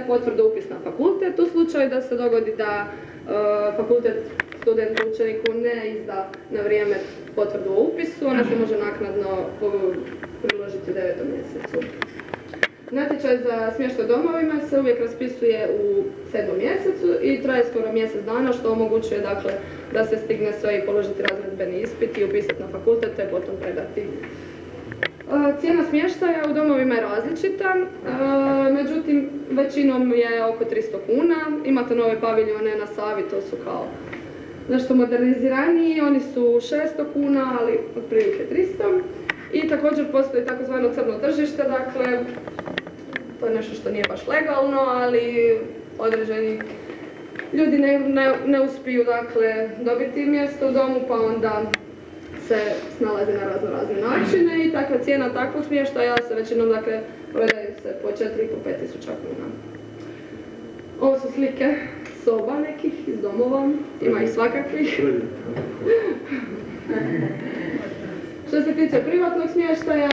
potvrdu upis na fakultet u slučaju da se dogodi da fakultet studentu učeniku ne izda na vrijeme potvrdu o upisu, ona se može naknadno priložiti u 9. mjesecu. Natječaj za smještaj u domovima se uvijek raspisuje u 7. mjesecu i traje skoro mjesec dana, što omogućuje dakle, da se stigne sve i položiti razredbeni ispit i upisati na fakultet te potom predati. Cijena smještaja u domovima je različita, međutim većinom je oko 300 kuna. Imate nove paviljone na Savi, to su kao nešto moderniziraniji, oni su 600 kuna, ali otprilike 300. I također postoji takozvano crno tržište, dakle, to je nešto što nije baš legalno, ali određeni ljudi ne uspiju dakle, dobiti mjesto u domu, pa onda se snalaze na razne načine i takva cijena takvog smještaja se većinom dakle, prodaju se po 4.500–5.000 kuna. Ovo su slike soba nekih iz domova, ima ih svakakvih. Što se tiče privatnog smještaja,